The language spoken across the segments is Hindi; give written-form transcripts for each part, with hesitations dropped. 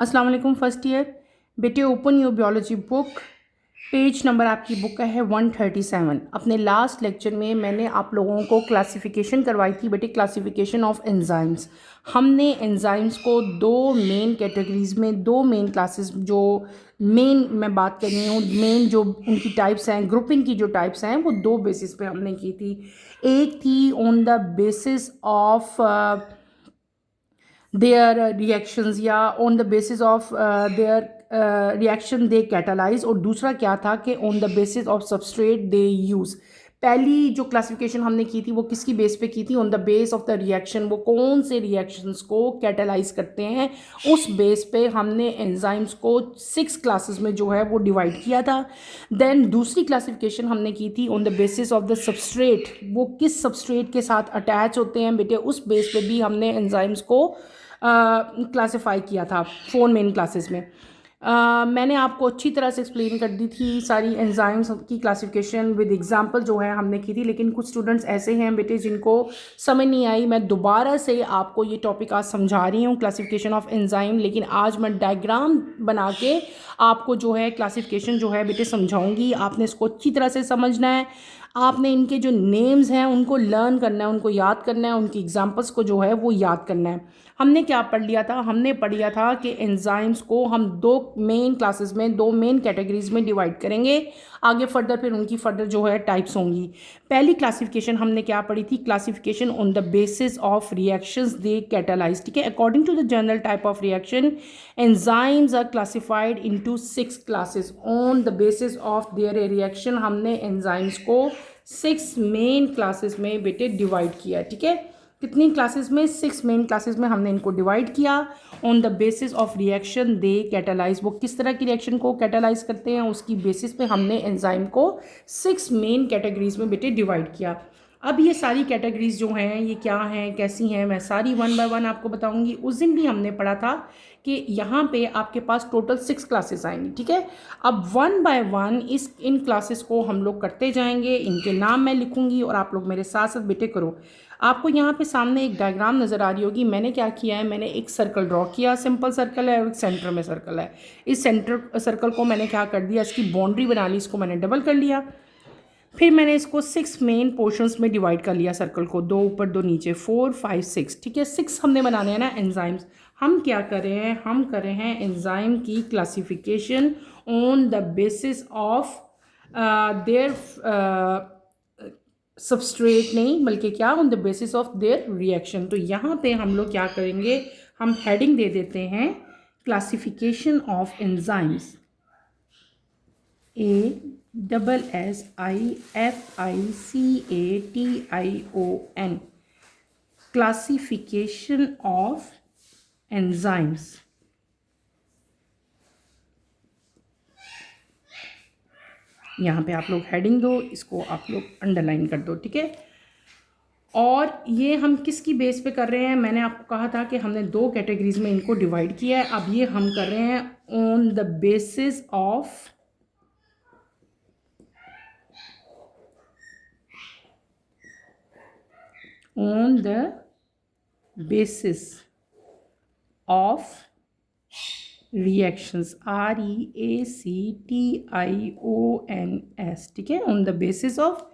अस्सलाम वालेकुम फर्स्ट ईयर। बेटे open your biology book. Page number आपकी बुक का है 137। अपने लास्ट लेक्चर में मैंने आप लोगों को क्लासिफिकेशन करवाई थी बेटे, क्लासिफिकेशन ऑफ एंजाइम्स। हमने एंजाइम्स को दो मेन कैटेगरीज में, दो मेन क्लासेस, जो मेन मैं बात कर रही हूँ, मेन जो उनकी टाइप्स हैं, ग्रुपिंग की जो टाइप्स हैं, वो दो बेसिस पे हमने की थी। एक थी on the basis of their reactions या on the basis of their reaction they catalyze, और दूसरा क्या था कि on the basis of substrate they use। पहली जो क्लासिफिकेशन हमने की थी वो किसकी बेस पे की थी? On the base of the reaction, वो कौन से रिएक्शंस को कैटेलाइज करते हैं, उस बेस पे हमने एंजाइम्स को 6 क्लासेस में जो है वो डिवाइड किया था। देन दूसरी क्लासिफिकेशन हमने की थी on the basis of the substrate, वो किस सबस्ट्रेट के साथ अटैच होते हैं बेटे, उस बेस पे भी हमने एंजाइम्स को क्लासिफाई किया था 4 मेन क्लासेस में। मैंने आपको अच्छी तरह से एक्सप्लेन कर दी थी सारी एंजाइम्स की क्लासिफिकेशन विद एग्जांपल जो है हमने की थी, लेकिन कुछ स्टूडेंट्स ऐसे हैं बेटे जिनको समझ नहीं आई। मैं दोबारा से आपको ये टॉपिक आज समझा रही हूँ, क्लासिफिकेशन ऑफ एंजाइम, लेकिन आज मैं डायग्राम बना के आपको जो है क्लासिफिकेशन जो है बेटे समझाऊंगी। आपने इसको अच्छी तरह से समझना है। आपने इनके जो नेम्स हैं उनको लर्न करना है, उनको याद करना है, उनकी एग्जांपल्स को जो है वो याद करना है। हमने क्या पढ़ लिया था? हमने पढ़ लिया था कि एंजाइम्स को हम दो मेन क्लासेस में, दो मेन कैटेगरीज में डिवाइड करेंगे। आगे फर्दर फिर उनकी फर्दर जो है टाइप्स होंगी। पहली क्लासिफिकेशन हमने क्या पढ़ी थी? Classification on the basis of reactions they catalyse. ठीक है, according to the general type of reaction enzymes are classified into 6 classes. On the basis of their reaction हमने एंजाइम्स को 6 मेन क्लासेस में बेटे डिवाइड किया। ठीक है, कितनी क्लासेस में? 6 मेन क्लासेस में हमने इनको डिवाइड किया। On the basis of reaction they catalyse, वो किस तरह की रिएक्शन को कैटालाइज करते हैं उसकी बेसिस पे हमने एंजाइम को 6 मेन कैटेगरीज में बेटे डिवाइड किया। अब ये सारी कैटेगरीज जो हैं ये क्या हैं, कैसी हैं, मैं सारी वन बाय वन आपको बताऊंगी। उस दिन भी हमने पढ़ा था कि यहाँ पे आपके पास टोटल 6 क्लासेस आएंगी। ठीक है, अब one by one in classes को हम लोग करते जाएंगे। इनके नाम मैं लिखूंगी और आप लोग मेरे साथ साथ बेटे करो। आपको यहाँ पे सामने एक डायग्राम नज़र आ रही होगी। मैंने क्या किया है, मैंने एक सर्कल ड्रॉ किया, सिंपल सर्कल है और एक सेंटर में सर्कल है। इस सेंटर सर्कल को मैंने क्या कर दिया, इसकी बाउंड्री बना ली, इसको मैंने डबल कर लिया। फिर मैंने इसको 6 मेन पोर्शंस में डिवाइड कर लिया सर्कल को, 2 ऊपर 2 नीचे, 4 5 6। ठीक है, 6 हमने बनाने हैं ना एंजाइम्स। हम क्या कर रहे हैं, हम कर रहे हैं एंजाइम की classification on the basis of there substrate, नहीं बल्कि क्या, on the basis of their reaction. तो यहाँ पे हम लोग क्या करेंगे, हम हेडिंग दे देते हैं classification of enzymes, ASSIFICATION, classification of enzymes. यहाँ पे आप लोग हेडिंग दो, इसको आप लोग अंडरलाइन कर दो। ठीक है, और ये हम किसकी बेस पे कर रहे हैं? मैंने आपको कहा था कि हमने 2 कैटेगरीज में इनको डिवाइड किया है। अब ये हम कर रहे हैं on the basis of of reactions, REACTIONS। ठीक है, on the basis of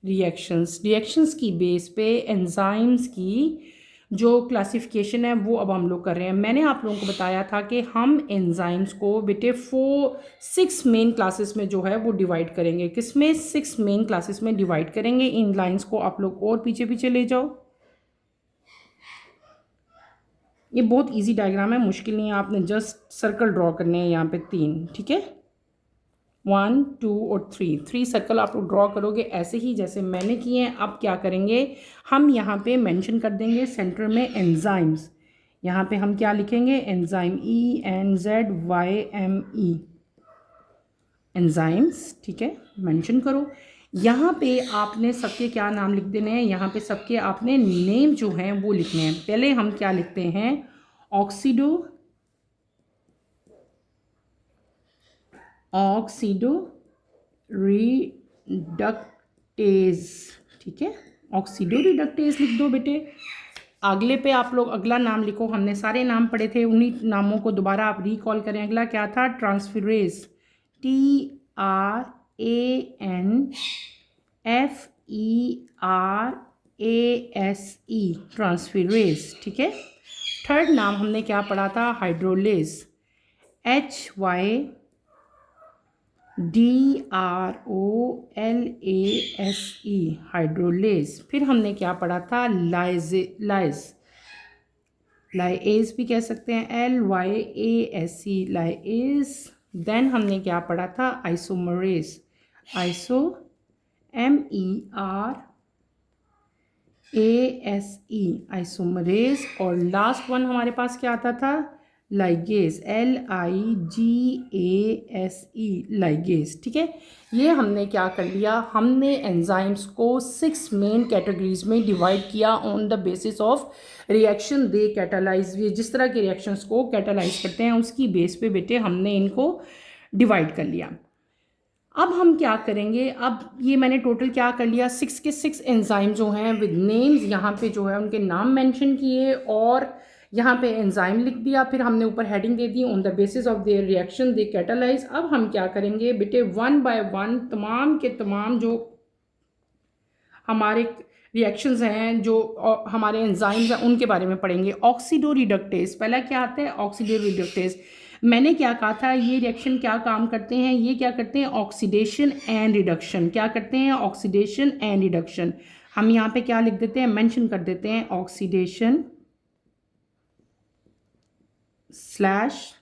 reactions की बेस पे एंजाइम्स की जो क्लासिफिकेशन है वो अब हम लोग कर रहे हैं। मैंने आप लोगों को बताया था कि हम एंजाइम्स को बेटे 6 मेन क्लासेस में जो है वो डिवाइड करेंगे। किसमें? 6 मेन क्लासेस में डिवाइड करेंगे। इन लाइंस को आप लोग और पीछे पीछे ले जाओ। ये बहुत इजी डायग्राम है, मुश्किल नहीं है, आपने जस्ट सर्कल ड्रॉ करने हैं यहाँ पे 3। ठीक है, 1 2 और 3 सर्कल आप लोग ड्रॉ करोगे ऐसे ही जैसे मैंने किए हैं। अब क्या करेंगे, हम यहाँ पे मेंशन कर देंगे सेंटर में एंजाइम्स। यहाँ पे हम क्या लिखेंगे, एंजाइम, ENZYME, एंजाइम्स। ठीक है, मेंशन करो। यहाँ पे आपने सबके क्या नाम लिख देने हैं, यहाँ पे सबके आपने नेम जो हैं वो लिखने हैं। पहले हम क्या लिखते हैं, ऑक्सीडो रिडक्टेज। ठीक है, ऑक्सीडो रिडक्टेज लिख दो बेटे। अगले पे आप लोग अगला नाम लिखो, हमने सारे नाम पढ़े थे, उन्हीं नामों को दोबारा आप रिकॉल करें। अगला क्या था? Transferase, TRANSFERASE, transferase. ठीक है। थर्ड नाम हमने क्या पढ़ा था? Hydrolase, HYDROLASE, hydrolase. फिर हमने क्या पढ़ा था? लाइएज भी कह सकते हैं, LYASE, लाइएज। देन हमने क्या पढ़ा था? Isomerase, MERASE, isomerase. और लास्ट वन हमारे पास क्या आता था? Ligase, LIGASE, ligase. ठीक है। ये हमने क्या कर लिया? हमने एंजाइम्स को 6 मेन कैटेगरीज में डिवाइड किया on the basis of reaction they catalyse. ये जिस तरह के रिएक्शंस को कैटालाइज करते हैं उसकी बेस पे बेटे हमने इनको डिवाइड कर लिया। अब हम क्या करेंगे? अब ये मैंने टोटल क्या कर लिया? 6 के 6 एंजाइम जो हैं विद नेम्स, यहाँ पे जो है उनके नाम मेंशन किए और यहाँ पे एंजाइम लिख दिया। फिर हमने ऊपर heading they the, on the basis of their reaction they catalyse. अब हम क्या करेंगे बेटे? वन बाय वन तमाम के तमाम जो हमारे रिएक्शंस हैं, जो हमारे एंजाइम्स हैं, उनके बारे में पढ़ेंगे। ऑक्सीडो रिडक्टेज, पहला क्या आता है? Oxido reductase. मैंने क्या कहा था? ये रिएक्शन क्या काम करते हैं? ये क्या करते हैं? Oxidation and reduction. क्या करते हैं? Oxidation and reduction. हम यहाँ पे क्या लिख देते हैं? मेंशन कर देते हैं, ऑक्सीडेशन स्लैश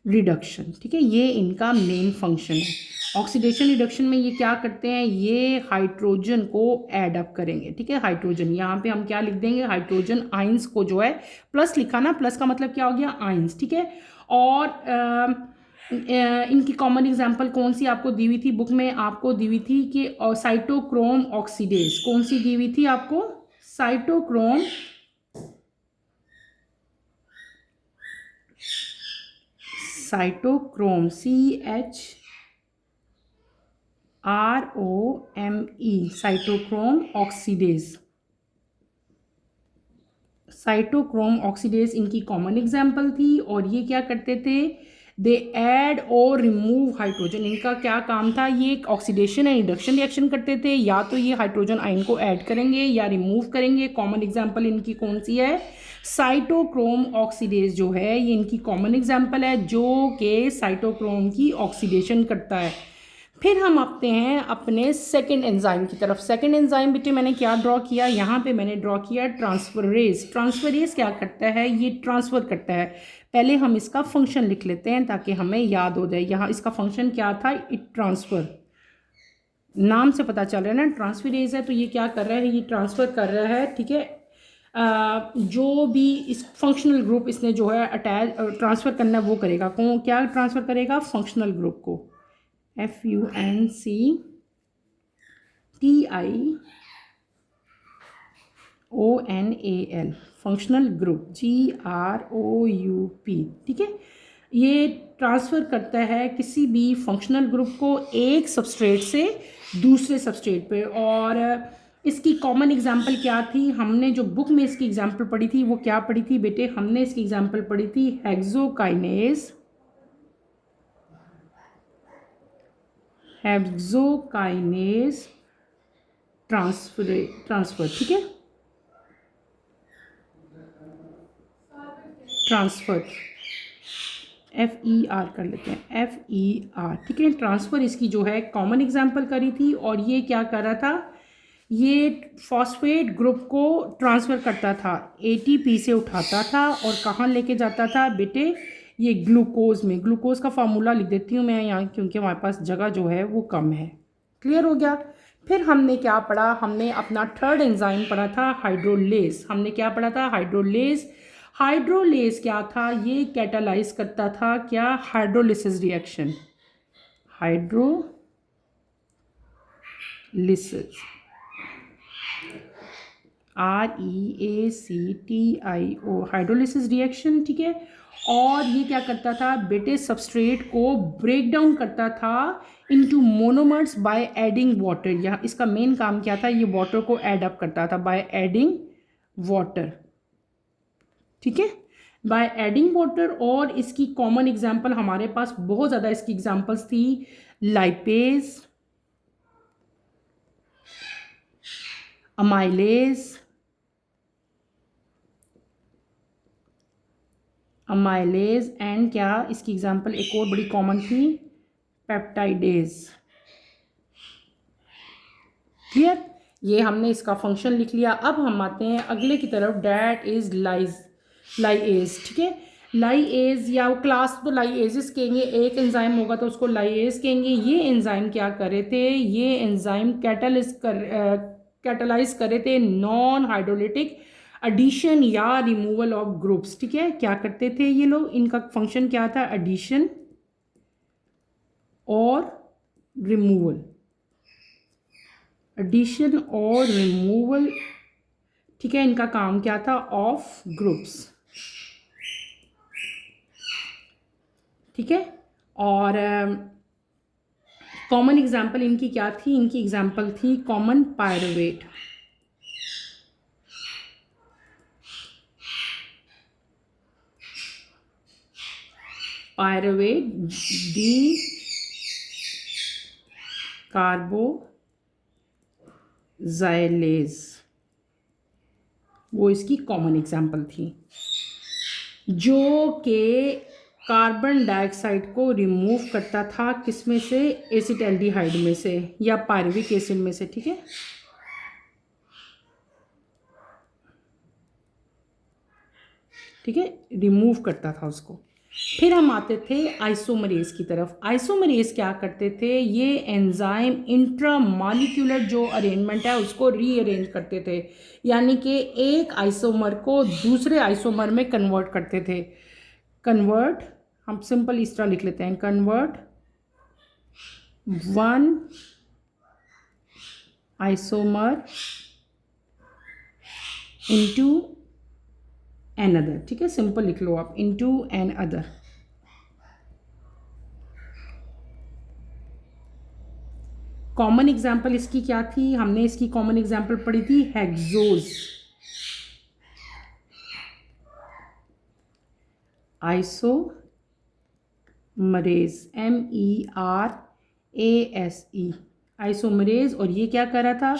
रिडक्शन। ठीक है, ये इनका मेन फंक्शन है। ऑक्सीडेशन रिडक्शन में ये क्या करते हैं? ये हाइड्रोजन को ऐड अप करेंगे। ठीक है, हाइड्रोजन, यहाँ पे हम क्या लिख देंगे? हाइड्रोजन आइंस को जो है, प्लस लिखा ना, प्लस का मतलब क्या हो गया? आइंस। ठीक है। और इनकी कॉमन एग्जांपल कौन सी आपको दी हुई थी बुक में? आपको दी हुई थी कि साइटोक्रोम ऑक्सीडेज। कौन सी दी हुई थी आपको? Cytochrome cytochrome, CHROME, cytochrome oxidase. Cytochrome oxidase इनकी कॉमन एग्जाम्पल थी। और ये क्या करते थे? दे ऐड और रिमूव हाइड्रोजन। इनका क्या काम था? ये एक ऑक्सीडेशन एंड रिडक्शन रिएक्शन करते थे। या तो ये हाइड्रोजन आयन को ऐड करेंगे या रिमूव करेंगे। कॉमन एग्जाम्पल इनकी कौन सी है? साइटोक्रोम ऑक्सीडेज जो है ये इनकी कॉमन एग्जाम्पल है, जो कि साइटोक्रोम की ऑक्सीडेशन करता है। फिर हम आते हैं अपने सेकेंड एंजाइम की तरफ। सेकेंड एंजाइम बेटे मैंने क्या ड्रॉ किया? यहाँ पे मैंने ड्रॉ किया ट्रांसफरेज। ट्रांसफरेज क्या करता है? ये ट्रांसफ़र करता है। पहले हम इसका फंक्शन लिख लेते हैं ताकि हमें याद हो जाए। यहाँ इसका फंक्शन क्या था? इट ट्रांसफ़र, नाम से पता चल रहा है ना, ट्रांसफरेज है तो ये क्या कर रहा है? ये ट्रांसफ़र कर रहा है। ठीक है। जो भी इस फंक्शनल ग्रुप इसने जो है अटैच ट्रांसफ़र करना है वो करेगा। कौन क्या ट्रांसफ़र करेगा? फंक्शनल ग्रुप को, FUNCTIONAL, फंक्शनल ग्रुप, GROUP। ठीक है। ये ट्रांसफ़र करता है किसी भी फंक्शनल ग्रुप को एक सबस्ट्रेट से दूसरे सबस्ट्रेट पे। और इसकी कॉमन एग्जांपल क्या थी? हमने जो बुक में इसकी एग्जांपल पढ़ी थी वो क्या पढ़ी थी बेटे? हमने इसकी एग्जांपल पढ़ी थी हेक्सोकाइनेज, ट्रांसफर। ठीक है, ट्रांसफ़र, FER कर लेते हैं, FER। ठीक है, ट्रांसफ़र इसकी जो है कॉमन एग्जांपल करी थी। और ये क्या कर रहा था? ये फॉस्फेट ग्रुप को ट्रांसफ़र करता था, ATP से उठाता था और कहाँ लेके जाता था बेटे? ये ग्लूकोज में। ग्लूकोज का फार्मूला लिख देती हूँ मैं यहाँ क्योंकि हमारे पास जगह जो है वो कम है। क्लियर हो गया? फिर हमने क्या पढ़ा? हमने अपना थर्ड एंजाइम पढ़ा था हाइड्रोलेज। हमने क्या पढ़ा था? हाइड्रोलेज। हाइड्रोलेज क्या था? ये कैटालाइज करता था क्या? Hydrolysis reaction, hydrolysis, REACTIO, hydrolysis reaction. ठीक है। और ये क्या करता था बेटे? सबस्ट्रेट को ब्रेक डाउन करता था into monomers by adding water. यहाँ इसका मेन काम क्या था? ये वाटर को ऐड अप करता था बाय एडिंग वाटर, ठीक है, बाय एडिंग वाटर। और इसकी कॉमन एग्जांपल हमारे पास बहुत ज़्यादा इसकी एग्जांपल्स थी, लाइपेज, अमाइलेज, एंड क्या इसकी एग्जांपल एक और बड़ी कॉमन थी, पेप्टाइडेज। क्लियर, ये हमने इसका फंक्शन लिख लिया। अब हम आते हैं अगले की तरफ, डैट इज लाइएज, ठीक है। लाइएज या वो क्लास तो लाइएजिस कहेंगे, एक एंजाइम होगा तो उसको लाइएज कहेंगे। ये एंजाइम क्या कर रहे थे, ये एंजाइम कैटलाइज कर रहे थे नॉन हाइड्रोलिटिक एडिशन या रिमूवल ऑफ ग्रुप्स, ठीक है। क्या करते थे ये लोग, इनका फंक्शन क्या था, एडिशन और रिमूवल, एडिशन और रिमूवल, ठीक है। इनका काम क्या था, ऑफ ग्रुप्स, ठीक है। और कॉमन एग्जांपल इनकी क्या थी, इनकी एग्जांपल थी कॉमन पायरुवेट, डी कार्बोजाइलेज, वो इसकी कॉमन एग्जांपल थी, जो कि कार्बन डाइऑक्साइड को रिमूव करता था किस में से, एसिटाल्डिहाइड में से या पायरुविक एसिड में से, ठीक है। ठीक है, रिमूव करता था उसको। फिर हम आते थे आइसोमरेज की तरफ। आइसोमरेज क्या करते थे, ये एंजाइम इंट्रामॉलिक्यूलर जो अरेंजमेंट है उसको रीअरेंज करते थे, यानी कि एक आइसोमर को दूसरे आइसोमर में कन्वर्ट करते थे। कन्वर्ट, हम सिंपल इस तरह लिख लेते हैं, convert one isomer into another, ठीक है, सिंपल लिख लो आप, into another. Common example इसकी क्या थी, हमने इसकी कॉमन एग्जाम्पल पढ़ी थी हेक्सोज, आइसोमरेज, MERASE, आइसोमरेज। और ये क्या कर रहा था,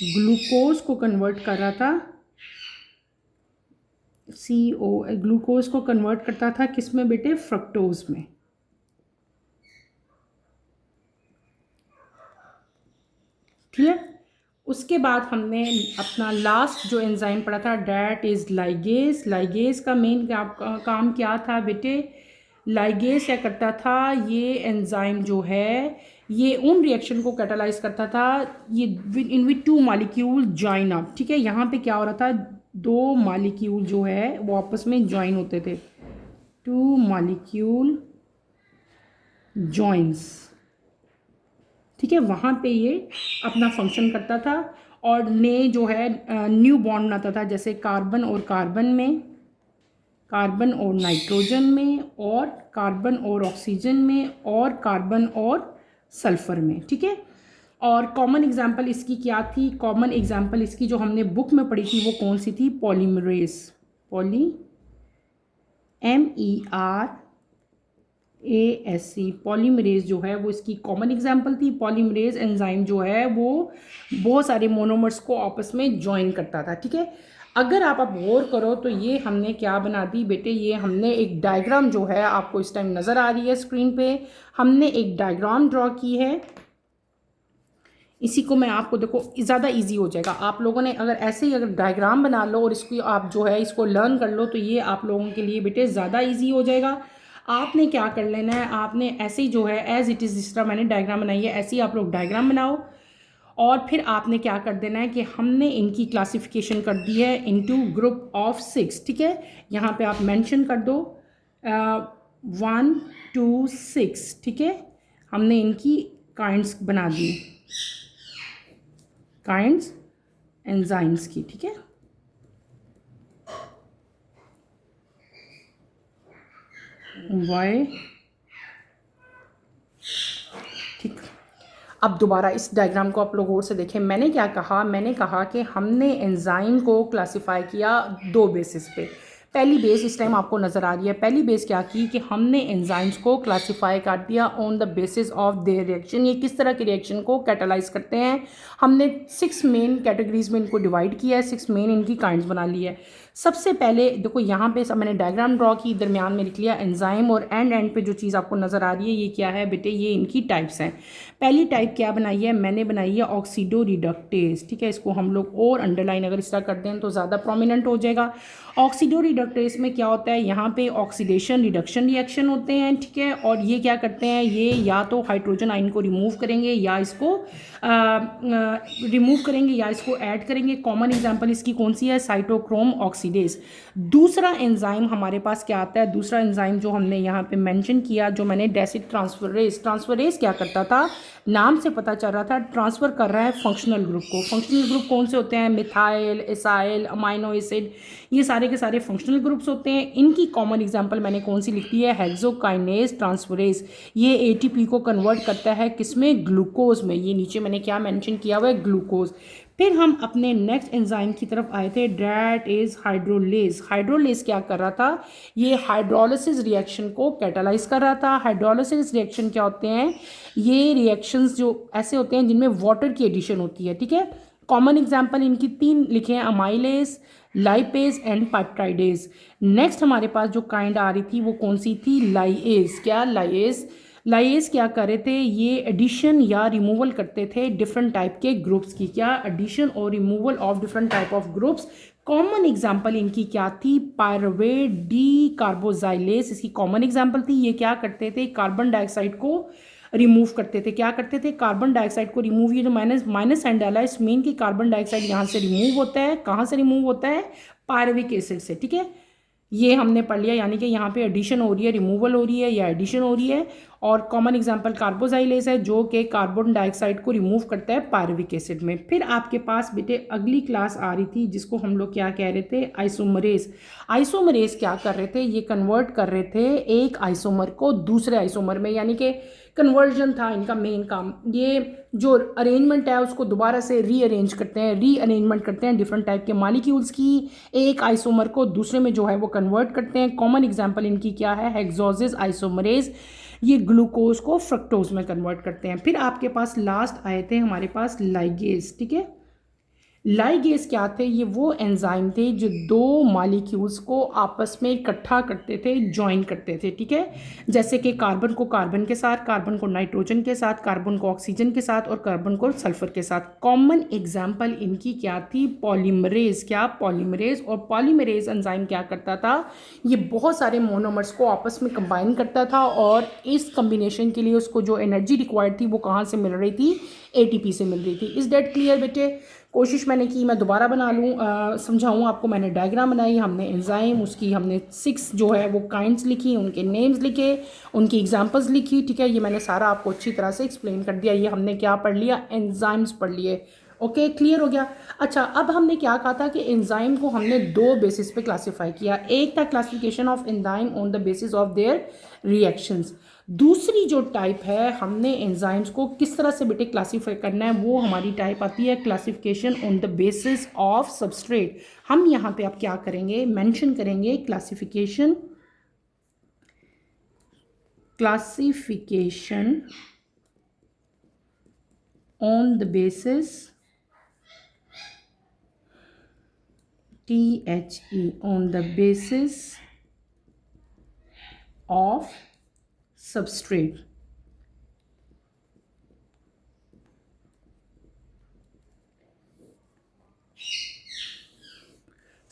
ग्लूकोज को कन्वर्ट कर रहा था, ग्लूकोज को कन्वर्ट करता था किस में बेटे, फ्रक्टोज में, क्लियर। उसके बाद हमने अपना लास्ट जो एंजाइम पढ़ा था, डैट इज लाइगेज। लाइगेज का मेन काम क्या था बेटे, लाइगेज क्या करता था, ये एंजाइम जो है ये उन रिएक्शन को कैटालाइज करता था, ये इन विच टू मॉलिक्यूल जॉइन अप, ठीक है। यहाँ पे क्या हो रहा था, दो मॉलिक्यूल जो है वो आपस में ज्वाइन होते थे, टू मॉलिक्यूल जॉइंस, ठीक है। वहाँ पे ये अपना फंक्शन करता था और ने जो है न्यू बॉन्ड बनाता था, जैसे कार्बन और कार्बन में, कार्बन और नाइट्रोजन में, और कार्बन और ऑक्सीजन में, और कार्बन और सल्फर में, ठीक है। और कॉमन एग्जांपल इसकी क्या थी, कॉमन एग्जांपल इसकी जो हमने बुक में पढ़ी थी वो कौन सी थी, पॉलीमरेज, MERASE, पॉलीमरेज जो है वो इसकी कॉमन एग्जांपल थी। पॉलीमरेज एंजाइम जो है वो बहुत सारे मोनोमर्स को आपस में ज्वाइन करता था, ठीक है। अगर आप अब गौर करो तो ये हमने क्या बना दी बेटे, ये हमने एक डायग्राम जो है आपको इस टाइम नज़र आ रही है स्क्रीन पे, हमने एक डायग्राम ड्रॉ की है। इसी को मैं आपको, देखो ज़्यादा इजी हो जाएगा, आप लोगों ने अगर ऐसे ही अगर डायग्राम बना लो और इसको आप जो है इसको लर्न कर लो तो ये आप लोगों के लिए बेटे ज़्यादा इजी हो जाएगा। आपने क्या कर लेना है, आपने ऐसे ही जो है एज इट इज़, जिस तरह मैंने डायग्राम बनाई है ऐसे ही आप लोग डायग्राम बनाओ, और फिर आपने क्या कर देना है कि हमने इनकी क्लासिफिकेशन कर दी है इनटू ग्रुप ऑफ 6, ठीक है। यहाँ पे आप मेंशन कर दो 1 2 6, ठीक है। हमने इनकी काइंड्स बना दी, काइंड्स एंजाइम्स की, ठीक है। वाई, ठीक। अब दोबारा इस डायग्राम को आप लोग और से देखें। मैंने क्या कहा, मैंने कहा कि हमने एंजाइम को क्लासिफाई किया दो बेसिस पे। पहली बेस इस टाइम आपको नज़र आ रही है। पहली बेस क्या की कि हमने एंजाइम्स को क्लासिफाई कर दिया on the basis of their reaction, ये किस तरह के रिएक्शन को कैटालाइज करते हैं। हमने 6 मेन कैटेगरीज में इनको डिवाइड किया है, 6 मेन इनकी काइंड्स बना ली है। सबसे पहले देखो यहाँ पे सब मैंने डायग्राम ड्रॉ की, दरमियान में लिख लिया एंजाइम, और एंड पे जो चीज़ आपको नज़र आ रही है ये क्या है बेटे, ये इनकी टाइप्स हैं। पहली टाइप क्या बनाई है, मैंने बनाई है ऑक्सीडो रिडक्टेज। ठीक है, इसको हम लोग और अंडरलाइन अगर इस तरह कर दें तो ज़्यादा प्रोमिनेंट हो जाएगा। ऑक्सीडो रिडक्टेज में क्या होता है, यहाँ पे ऑक्सीडेशन रिडक्शन रिएक्शन होते हैं। ठीक है, और ये क्या करते हैं, ये या तो हाइड्रोजन आयन को रिमूव करेंगे या इसको रिमूव करेंगे या इसको ऐड करेंगे। कॉमन एग्जांपल इसकी कौन सी है, साइटोक्रोम ऑक्सीडेज। दूसरा एंजाइम हमारे पास क्या आता है, दूसरा एंजाइम जो हमने यहाँ पे मेंशन किया, जो मैंने डेसिड ट्रांसफरेज। ट्रांसफरेज क्या करता था, नाम से पता चल रहा था ट्रांसफ़र कर रहा है फंक्शनल ग्रुप को। फंक्शनल ग्रुप कौन से होते हैं, मिथाइल, एसाइल, अमाइनो एसिड, ये सारे के सारे फंक्शनल ग्रुप्स होते हैं। इनकी कॉमन एग्जांपल मैंने कौन सी लिखी है, हेक्सोकाइनेज ट्रांसफरेज। ये एटीपी को कन्वर्ट करता है किसमें, ग्लूकोज में। ये नीचे मैंने क्या मेंशन किया हुआ है, ग्लूकोज। फिर हम अपने नेक्स्ट एंजाइम की तरफ आए थे, डैट इज़ हाइड्रोलेज। हाइड्रोलेज क्या कर रहा था, ये हाइड्रोलिसिस रिएक्शन को कैटालाइज कर रहा था। हाइड्रोलिसिस रिएक्शन क्या होते हैं, ये रिएक्शंस जो ऐसे होते हैं जिनमें वाटर की एडिशन होती है। ठीक है, कॉमन एग्जांपल इनकी 3 लिखे हैं, amylase, lipase and peptidase. Next हमारे पास जो काइंड आ रही थी वो कौन सी थी, लाइएज। क्या, लाइएज। लाइएज क्या कर रहे थे, ये एडिशन या रिमूवल करते थे डिफरेंट टाइप के ग्रुप्स की। क्या, एडिशन और removal of different type of groups. Common example इनकी क्या थी, पायरुवेट डी कार्बोजाइलेज इसकी कॉमन एग्जांपल थी। ये क्या करते थे, कार्बन डाइऑक्साइड को रिमूव करते थे। क्या करते थे, कार्बन डाइऑक्साइड को रिमूव। ये जो माइनस साइन डाला है इस मीन की कार्बन डाइऑक्साइड यहाँ से रिमूव होता है। कहाँ से रिमूव होता है, पायरुविक एसिड से। ठीक है, ये हमने पढ़ लिया, यानी कि यहाँ पे एडिशन हो रही है, रिमूवल हो रही है या एडिशन हो रही है। और कॉमन एग्जांपल कार्बोजाइलेज है जो कि कार्बन डाइऑक्साइड को रिमूव करता है पायरुविक एसिड में। फिर आपके पास बेटे अगली क्लास आ रही थी जिसको हम लोग क्या कह रहे थे, आइसोमरेज। आइसोमरेज क्या कर रहे थे, ये कन्वर्ट कर रहे थे एक आइसोमर को दूसरे आइसोमर में, यानी कि कन्वर्जन था इनका मेन काम। ये जो अरेंजमेंट है उसको दोबारा से रीअरेंज करते हैं, रीअरेंजमेंट करते हैं डिफरेंट टाइप के मॉलिक्यूल्स की, एक आइसोमर को दूसरे में जो है वो कन्वर्ट करते हैं। कॉमन एग्जांपल इनकी क्या है, हेक्सोजेज आइसोमरेज। ये ग्लूकोज को फ्रक्टोज में कन्वर्ट करते हैं। फिर आपके पास लास्ट आए थे हमारे पास लाइगेज। ठीक है, लाइगेज क्या थे, ये वो एंजाइम थे जो दो मॉलिक्यूल्स को आपस में इकट्ठा करते थे, ज्वाइन करते थे। ठीक है, जैसे कि कार्बन को कार्बन के साथ, कार्बन को नाइट्रोजन के साथ, कार्बन को ऑक्सीजन के साथ और कार्बन को सल्फर के साथ। कॉमन एग्जांपल इनकी क्या थी, पॉलीमरेज। क्या, पॉलीमरेज। और पॉलीमरेज एंजाइम क्या करता था, ये बहुत सारे मोनोमर्स को आपस में कंबाइन करता था और इस कम्बिनेशन के लिए उसको जो एनर्जी रिक्वायर्ड थी वो कहाँ से मिल रही थी, एटीपी से मिल रही थी। इस डेट क्लियर बेटे, कोशिश मैंने की मैं दोबारा बना लूँ, समझाऊँ आपको। मैंने डायग्राम बनाई, हमने एंजाइम उसकी हमने 6 जो है वो काइंड्स लिखी, उनके नेम्स लिखे, उनकी एग्जांपल्स लिखी। ठीक है, ये मैंने सारा आपको अच्छी तरह से एक्सप्लेन कर दिया। ये हमने क्या पढ़ लिया, एंजाइम्स पढ़ लिए। ओके, क्लियर हो गया। अच्छा, अब हमने क्या कहा था कि एंजाइम को हमने 2 बेसिस पे क्लासीफाई किया। एक था classification of enzyme on the basis of there reactions. दूसरी जो टाइप है, हमने एंजाइम्स को किस तरह से बेटे क्लासीफाई करना है, वो हमारी टाइप आती है classification on the basis of substrate. हम यहाँ पे अब क्या करेंगे, मेंशन करेंगे classification on the basis, THE, on the basis of substrate.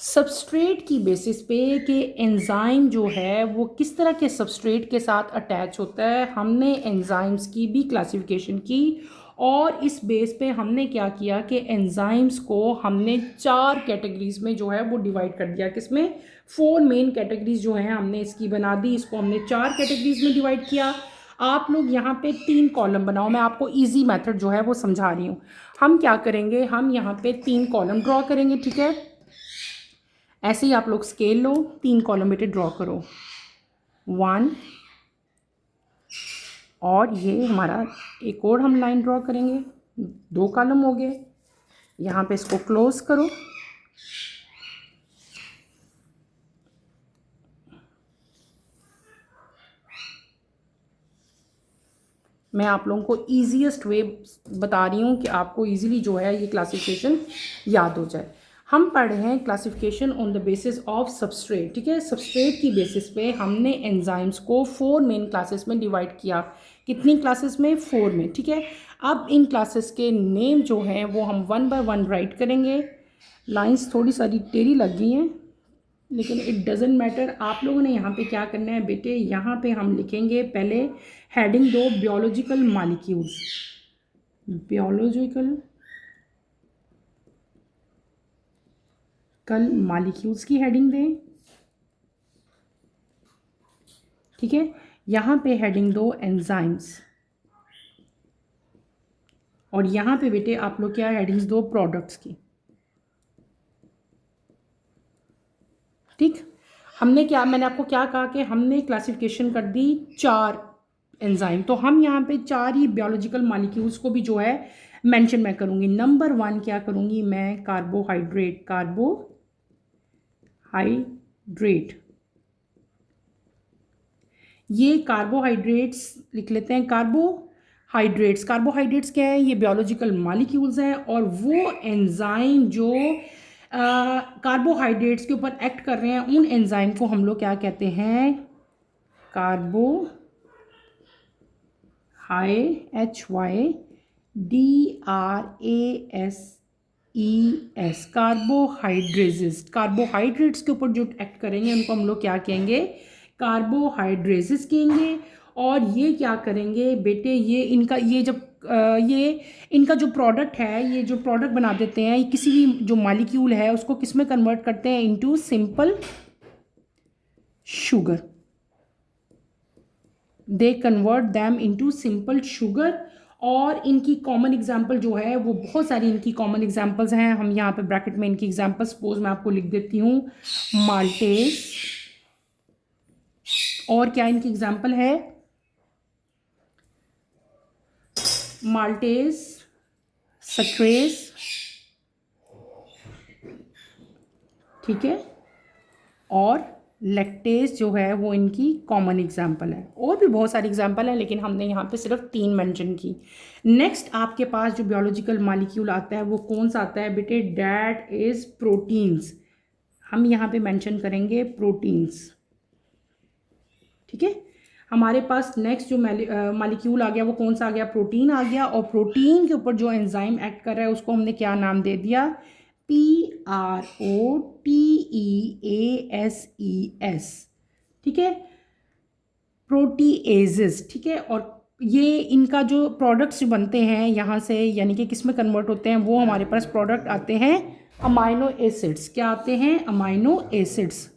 Substrate की बेसिस पे कि एंजाइम जो है वो किस तरह के सबस्ट्रेट के साथ अटैच होता है, हमने एंजाइम्स की भी क्लासिफिकेशन की। और इस बेस पे हमने क्या किया कि एंजाइम्स को हमने 4 कैटेगरीज में जो है वो डिवाइड कर दिया। किसमें, 4 मेन कैटेगरीज जो हैं हमने इसकी बना दी। इसको हमने 4 कैटेगरीज में डिवाइड किया। आप लोग यहाँ पे 3 कॉलम बनाओ, मैं आपको इजी मेथड जो है वो समझा रही हूँ। हम क्या करेंगे, हम यहाँ पे 3 कॉलम ड्रॉ करेंगे। ठीक है, ऐसे ही आप लोग स्केल लो, 3 कॉलम बेटे ड्रॉ करो, 1 और ये हमारा एक और हम लाइन ड्रॉ करेंगे, 2 कॉलम हो गए। यहाँ पे इसको क्लोज करो। मैं आप लोगों को ईजीएस्ट वे बता रही हूँ कि आपको इजीली जो है ये क्लासिफिकेशन याद हो जाए। हम पढ़ रहे हैं classification on the basis of substrate, ठीक है। सबस्ट्रेट की बेसिस पे हमने एंजाइम्स को 4 मेन क्लासेस में डिवाइड किया। कितनी क्लासेस में? 4 में, ठीक है। अब इन क्लासेस के नेम जो हैं वो हम 1 बाय 1 राइट करेंगे। लाइंस थोड़ी सारी टेढ़ी लग गई हैं, लेकिन इट डजेंट मैटर। आप लोगों ने यहाँ पे क्या करना है बेटे, यहाँ पे हम लिखेंगे पहले हेडिंग दो बियोलॉजिकल मॉलिक्यूल्स। बियोलॉजिकल मॉलिक्यूल्स की हेडिंग दें, ठीक है। यहाँ पे हेडिंग दो एंजाइम्स, और यहाँ पे बेटे आप लोग क्या हेडिंग्स दो प्रोडक्ट्स की, ठीक। हमने क्या, मैंने आपको क्या कहा कि हमने क्लासिफिकेशन कर दी 4 एंजाइम, तो हम यहाँ पे 4 ही बियोलॉजिकल मॉलिक्यूल्स को भी जो है मेंशन मैं करूँगी। नंबर 1 क्या करूँगी मैं? कार्बोहाइड्रेट। कार्बोहाइड्रेट, ये कार्बोहाइड्रेट्स लिख लेते हैं। कार्बोहाइड्रेट्स क्या है? ये बियोलॉजिकल मॉलिक्यूल्स हैं, और वो एंजाइम जो कार्बोहाइड्रेट्स के ऊपर एक्ट कर रहे हैं, उन एंजाइम को हम लोग क्या कहते हैं? कार्बोहाइड्रेसेस। कार्बोहाइड्रेट्स के ऊपर जो एक्ट करेंगे उनको हम लोग क्या कहेंगे? कार्बोहाइड्रेसेस कहेंगे। और ये क्या करेंगे बेटे, ये इनका ये जब ये इनका जो प्रोडक्ट है, ये जो प्रोडक्ट बना देते हैं, ये किसी भी जो मॉलिक्यूल है उसको किस में कन्वर्ट करते हैं? Into simple sugar. They convert them into simple sugar. और इनकी कॉमन एग्जाम्पल जो है वो बहुत सारी इनकी कॉमन एग्जाम्पल्स हैं। हम यहाँ पे ब्रैकेट में इनकी एग्जाम्पल सपोज मैं आपको लिख देती हूँ, माल्टेज। और क्या इनकी एग्जाम्पल है? माल्टेज, सक्रेस, ठीक है, और लैक्टेज जो है वो इनकी कॉमन एग्जाम्पल है। और भी बहुत सारी एग्जाम्पल है, लेकिन हमने यहाँ पे सिर्फ 3 मेंशन की। नेक्स्ट आपके पास जो बियोलॉजिकल मॉलिक्यूल आता है वो कौन सा आता है बेटे? That is proteins. हम यहाँ पे मेंशन करेंगे प्रोटीन्स, ठीक है। हमारे पास नेक्स्ट जो मॉलिक्यूल आ गया वो कौन सा आ गया? प्रोटीन आ गया। और प्रोटीन के ऊपर जो एंजाइम एक्ट कर रहा है उसको हमने क्या नाम दे दिया? PROTEASES, ठीक है, प्रोटीएजेस, ठीक है। और ये इनका जो प्रोडक्ट्स बनते हैं यहाँ से, यानी कि किस में कन्वर्ट होते हैं, वो हमारे पास प्रोडक्ट आते हैं अमाइनो एसिड्स। क्या आते हैं? Amino acids,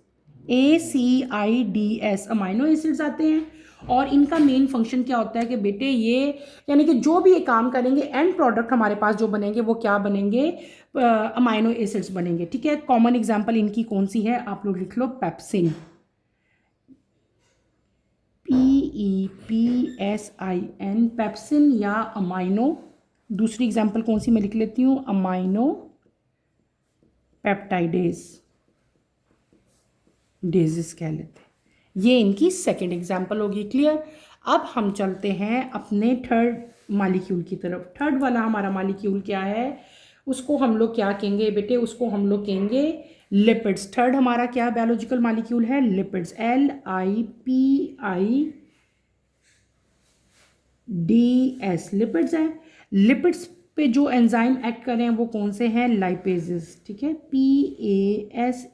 ACIDS, amino acids आते हैं। और इनका मेन फंक्शन क्या होता है कि बेटे ये, यानी कि जो भी ये काम करेंगे, एंड प्रोडक्ट हमारे पास जो बनेंगे वो क्या बनेंगे? अमाइनो एसिड्स बनेंगे, ठीक है। कॉमन एग्जांपल इनकी कौन सी है? आप लोग लिख लो, पेप्सिन, PEPSIN, पेप्सिन या अमाइनो। दूसरी एग्जांपल कौन सी मैं लिख लेती हूँ? अमाइनो पेप्टाइडेज, डेजिस कह लेते हैं। ये इनकी सेकंड एग्जांपल होगी। क्लियर? अब हम चलते हैं अपने थर्ड मॉलिक्यूल की तरफ। थर्ड वाला हमारा मॉलिक्यूल क्या है? उसको हम लोग क्या कहेंगे बेटे? उसको हम लोग कहेंगे लिपिड्स। थर्ड हमारा क्या बायोलॉजिकल मॉलिक्यूल है? लिपिड्स, LIPIDS, लिपिड्स है। लिपिड्स पे जो एंजाइम एक्ट कर रहे हैं वो कौन से हैं? लाइपेजेस, ठीक है, PASES,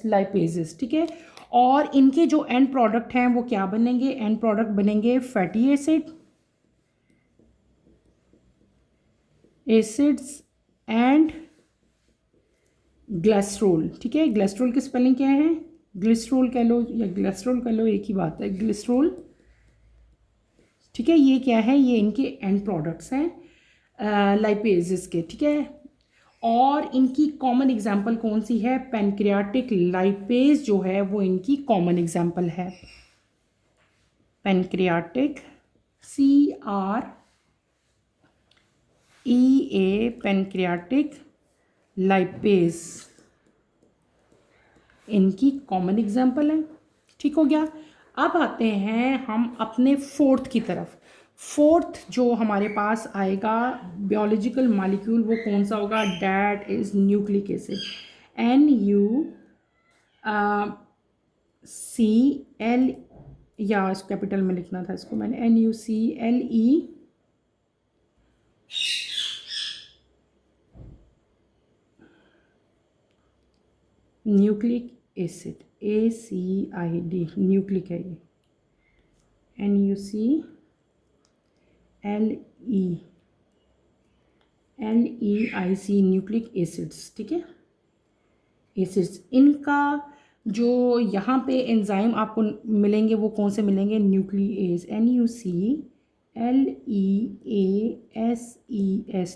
लाइपेजेस, ठीक है। और इनके जो एंड प्रोडक्ट हैं वो क्या बनेंगे? एंड प्रोडक्ट बनेंगे फैटी एसिड्स एंड ग्लिसरॉल, ठीक है। ग्लिसरॉल की स्पेलिंग क्या है? ग्लिसरॉल कह लो या ग्लिसरॉल कह लो, एक ही बात है, ग्लिसरॉल, ठीक है। ये क्या है? ये इनके एंड प्रोडक्ट्स हैं लाइपेजेस के, ठीक है। और इनकी कॉमन एग्जाम्पल कौन सी है? पैनक्रियाटिक लाइपेज जो है वो इनकी कॉमन एग्जाम्पल है। पैनक्रियाटिक CREA पैनक्रियाटिक लाइपेज इनकी कॉमन एग्जाम्पल है। ठीक हो गया। अब आते हैं हम अपने फोर्थ की तरफ। फोर्थ जो हमारे पास आएगा बियोलॉजिकल मॉलिक्यूल वो कौन सा होगा? That is nucleic acid. NuCl, या इस कैपिटल में लिखना था इसको मैंने, NuCle nucleic acid, ACID nucleic है ये, NuCleic न्यूक्लिक एसिड्स। ठीक है, एसिड्स इनका जो यहाँ पे एंजाइम आपको मिलेंगे वो कौन से मिलेंगे? Nuclease, NuCleases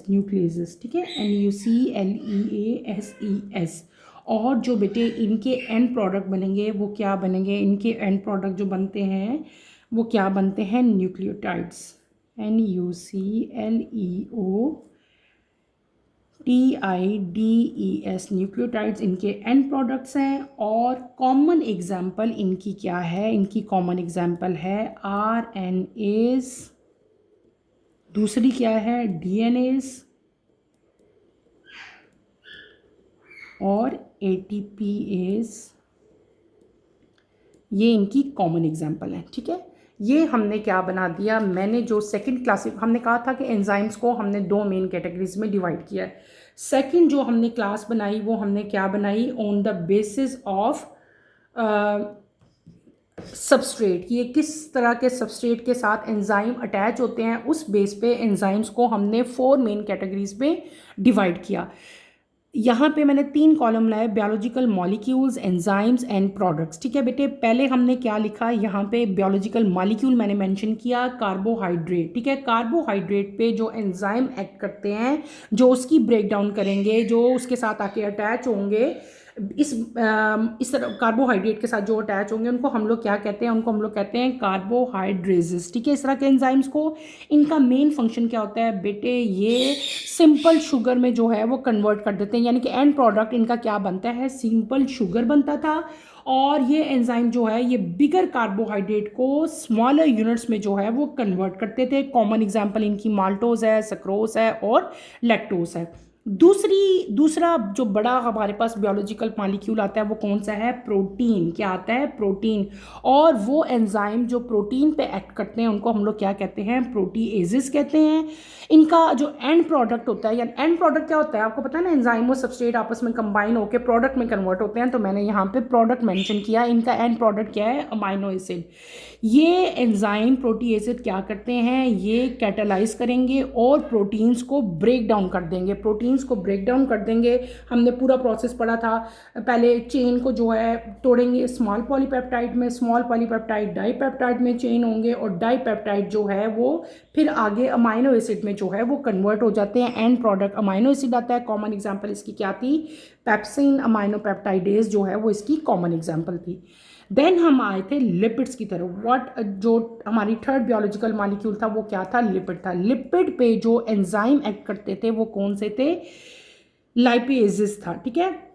nucleases. ठीक है, NuCleases। और जो बेटे इनके एंड प्रोडक्ट बनेंगे वो क्या बनेंगे? इनके एंड प्रोडक्ट जो बनते हैं वो क्या बनते हैं? न्यूक्लियोटाइड्स, NuCleotides न्यूक्लियोटाइड्स इनके एंड प्रोडक्ट्स हैं। और कॉमन एग्जाम्पल इनकी क्या है? इनकी कॉमन एग्जाम्पल है RNAs, दूसरी क्या है? DNAs और ATPase, ये इनकी कॉमन एग्जाम्पल है। ठीक है, ये हमने क्या बना दिया? मैंने जो सेकंड क्लास हमने कहा था कि एंजाइम्स को हमने दो मेन कैटेगरीज में डिवाइड किया है। सेकंड जो हमने क्लास बनाई वो हमने क्या बनाई? On the basis of substrate, ये किस तरह के सबस्ट्रेट के साथ एंजाइम अटैच होते हैं, उस बेस पे एंजाइम्स को हमने 4 मेन कैटेगरीज में डिवाइड किया। यहाँ पे मैंने 3 कॉलम लाए, biological molecules, enzymes and products. ठीक है बेटे, पहले हमने क्या लिखा? यहाँ पे बायोलॉजिकल मॉलिक्यूल मैंने मेंशन किया कार्बोहाइड्रेट। ठीक है, कार्बोहाइड्रेट पे जो एंजाइम एक्ट करते हैं, जो उसकी ब्रेक डाउन करेंगे, जो उसके साथ आके अटैच होंगे, इस तरह कार्बोहाइड्रेट के साथ जो अटैच होंगे उनको हम लोग क्या कहते हैं? उनको हम लोग कहते हैं कार्बोहाइड्रेजेस। ठीक है, इस तरह के एंजाइम्स को, इनका मेन फंक्शन क्या होता है बेटे? ये सिंपल शुगर में जो है वो कन्वर्ट कर देते हैं, यानी कि एंड प्रोडक्ट इनका क्या बनता है? सिंपल शुगर बनता था। और ये एंजाइम जो है ये बिगर कार्बोहाइड्रेट को स्मॉलर यूनिट्स में जो है वो कन्वर्ट करते थे। कॉमन एग्जांपल इनकी माल्टोज है, सक्रोज है और लैक्टोज है। दूसरा जो बड़ा हमारे पास बायोलॉजिकल मॉलिक्यूल आता है वो कौन सा है? प्रोटीन। क्या आता है? प्रोटीन। और वो एंजाइम जो प्रोटीन पे एक्ट करते हैं उनको हम लोग क्या कहते हैं? प्रोटीएजेस कहते हैं। इनका जो एंड प्रोडक्ट होता है, या एंड प्रोडक्ट क्या होता है आपको पता है ना? एंजाइम और सबस्ट्रेट आपस में कंबाइन होकर प्रोडक्ट में कन्वर्ट होते हैं, तो मैंने यहाँ पे प्रोडक्ट मेंशन किया। इनका एंड प्रोडक्ट क्या है? Amino acid. ये एंजाइम प्रोटीएसिड क्या करते हैं? ये कैटालाइज करेंगे और प्रोटीन्स को ब्रेक डाउन कर देंगे। हमने पूरा प्रोसेस पढ़ा था। पहले चेन को जो है तोड़ेंगे स्मॉल पॉलीपेप्टाइड में, स्मॉल पॉलीपेप्टाइड डाईपेप्टाइड में चेन होंगे, और डाईपेप्टाइड जो है वो फिर आगे अमाइनो एसिड में जो है वो कन्वर्ट हो जाते हैं। एंड प्रोडक्ट अमाइनो एसिड आता है। कॉमन एग्जाम्पल इसकी क्या थी? पेप्सिन अमाइनो पेप्टाइडेज जो है वो इसकी कॉमन एग्जाम्पल थी। देन हम आए थे लिपिड्स की तरफ। जो हमारी थर्ड बायोलॉजिकल मॉलिक्यूल था वो क्या था? लिपिड था। लिपिड पे जो एंजाइम एक्ट करते थे वो कौन से थे? लाइपेजेस था। ठीक है,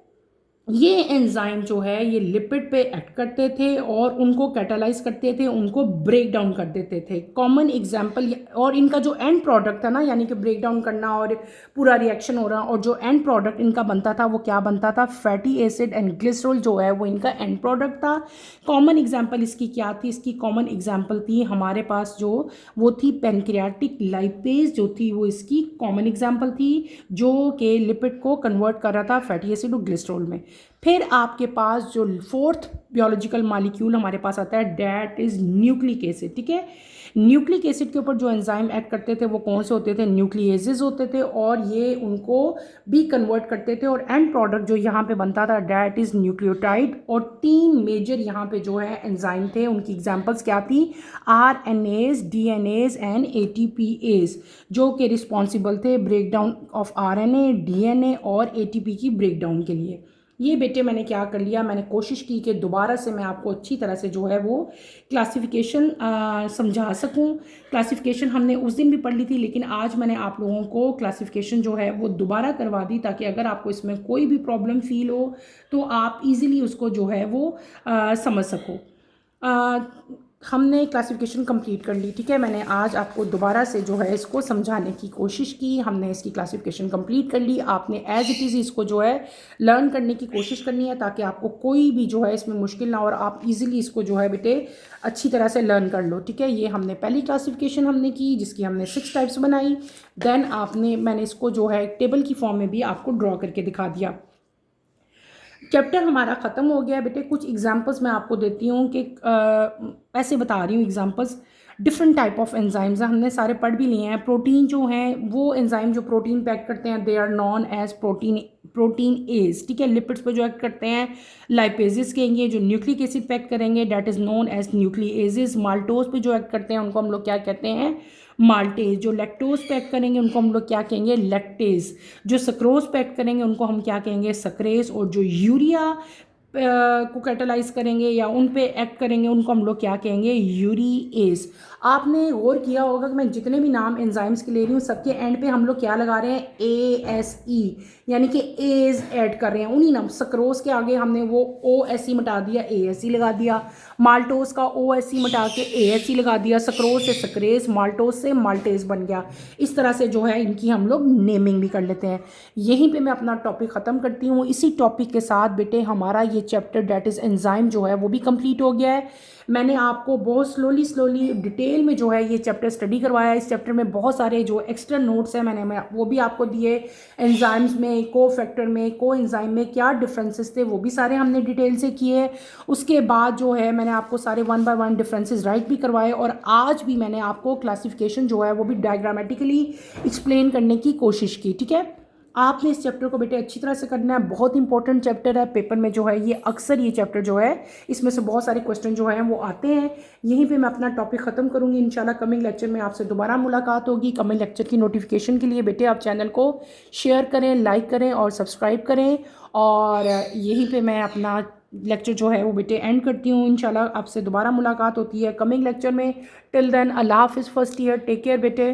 ये एंजाइम जो है ये लिपिड पे एक्ट करते थे और उनको कैटालाइज करते थे, उनको ब्रेक डाउन कर देते थे। कॉमन एग्जांपल, और इनका जो एंड प्रोडक्ट था ना, यानी कि ब्रेक डाउन करना और पूरा रिएक्शन हो रहा, और जो एंड प्रोडक्ट इनका बनता था वो क्या बनता था? फैटी एसिड एंड ग्लिसरॉल जो है वो इनका एंड प्रोडक्ट था। कॉमन एग्जाम्पल इसकी क्या थी? इसकी कॉमन एग्जाम्पल थी हमारे पास जो वो थी पैनक्रियाटिक लाइपेज, जो थी वो इसकी कॉमन एग्जाम्पल थी, जो कि लिपिड को कन्वर्ट कर रहा था फैटी एसिड और ग्लिसरॉल में। फिर आपके पास जो फोर्थ बायोलॉजिकल मॉलिक्यूल हमारे पास आता है दैट इज न्यूक्लिक एसिड। ठीक है, न्यूक्लिक एसिड के ऊपर जो एंजाइम एक्ट करते थे वो कौन से होते थे? न्यूक्लिएजेस होते थे, और ये उनको भी कन्वर्ट करते थे। और एंड प्रोडक्ट जो यहाँ पे बनता था दैट इज न्यूक्लियोटाइड। और 3 मेजर यहाँ पे जो है एंजाइम थे, उनकी एग्जाम्पल्स क्या थी? RNAs, DNAs एंड ATPase, जो कि रिस्पॉन्सिबल थे break down of RNA, DNA और ATP की ब्रेक डाउन के लिए। ये बेटे मैंने क्या कर लिया, मैंने कोशिश की कि दोबारा से मैं आपको अच्छी तरह से जो है वो क्लासिफिकेशन समझा सकूं। क्लासिफिकेशन हमने उस दिन भी पढ़ ली थी, लेकिन आज मैंने आप लोगों को क्लासिफिकेशन जो है वो दोबारा करवा दी, ताकि अगर आपको इसमें कोई भी प्रॉब्लम फील हो तो आप इजीली उसको जो है वो समझ सको। हमने क्लासिफिकेशन कंप्लीट कर ली, ठीक है। मैंने आज आपको दोबारा से जो है इसको समझाने की कोशिश की। हमने इसकी क्लासिफिकेशन कंप्लीट कर ली। आपने एज इट इज़ इसको जो है लर्न करने की कोशिश करनी है, ताकि आपको कोई भी जो है इसमें मुश्किल ना हो और आप इजीली इसको जो है बेटे अच्छी तरह से लर्न कर लो, ठीक है। ये हमने पहली क्लासिफिकेशन हमने की, जिसकी हमने 6 टाइप्स बनाई। देन मैंने इसको जो है टेबल की फॉर्म में भी आपको ड्रॉ करके दिखा दिया। चैप्टर हमारा ख़त्म हो गया बेटे। कुछ एग्जांपल्स मैं आपको देती हूँ कि ऐसे बता रही हूँ examples. Different type of enzymes हमने सारे पढ़ भी लिए हैं। प्रोटीन जो हैं वो एंजाइम जो प्रोटीन पैक करते हैं, they are known as proteases, ठीक है। लिपिड्स पे जो एक्ट करते हैं लाइपेजेस कहेंगे। जो न्यूक्लिक एसिड पैक करेंगे that is known as nucleases. Maltose पे जो एक्ट करते हैं उनको हम लोग क्या कहते हैं, माल्टेज। जो लैक्टोज पैक करेंगे उनको हम लोग क्या कहेंगे, लैक्टेज। जो सक्रोज पैक करेंगे उनको हम क्या कहेंगे, सक्रेज। और जो यूरिया को कैटालाइज करेंगे या उन पे एक्ट करेंगे उनको हम लोग क्या कहेंगे, यूरिएज। आपने गौर किया होगा कि मैं जितने भी नाम एंजाइम्स के ले रही हूँ सबके एंड पे हम लोग क्या लगा रहे हैं, ASE, यानी कि एज ऐड कर रहे हैं उन्हीं नाम। सक्रोज के आगे हमने वो OSE मिटा दिया, ASE लगा दिया। माल्टोज का OSE मिटा के ASE लगा दिया। सक्रोज से सक्रेज, माल्टोज से माल्टेज बन गया। इस तरह से जो है इनकी हम लोग नेमिंग भी कर लेते हैं। यहीं पे मैं अपना टॉपिक ख़त्म करती हूँ। इसी टॉपिक के साथ बेटे हमारा ये चैप्टर डैट इज़ एंजाइम जो है वो भी कंप्लीट हो गया है। मैंने आपको बहुत स्लोली डिटेल में जो है ये चैप्टर स्टडी करवाया है। इस चैप्टर में बहुत सारे जो एक्स्ट्रा नोट्स हैं मैं वो भी आपको दिए। एंजाइम्स में, को फैक्टर में, को एंजाइम में क्या डिफरेंसेस थे वो भी सारे हमने डिटेल से किए। उसके बाद जो है मैंने आपको सारे 1 बाय 1 डिफरेंसेस राइट भी करवाए। और आज भी मैंने आपको क्लासिफिकेशन जो है वो भी डायग्रामेटिकली एक्सप्लेन करने की कोशिश की, ठीक है। आपने इस चैप्टर को बेटे अच्छी तरह से करना है। बहुत इंपॉर्टेंट चैप्टर है। पेपर में जो है ये अक्सर ये चैप्टर जो है इसमें से बहुत सारे क्वेश्चन जो हैं वो आते हैं। यहीं पे मैं अपना टॉपिक ख़त्म करूँगी। इंशाल्लाह कमिंग लेक्चर में आपसे दोबारा मुलाकात होगी। कमिंग लेक्चर की नोटिफिकेशन के लिए बेटे आप चैनल को शेयर करें, लाइक करें और सब्सक्राइब करें। और यहीं पर मैं अपना लेक्चर जो है वो बेटे एंड करती हूँ। इंशाल्लाह आपसे दोबारा मुलाकात होती है कमिंग लेक्चर में। टिल देन अल्लाह हाफिज़ फर्स्ट ईयर। टेक केयर बेटे।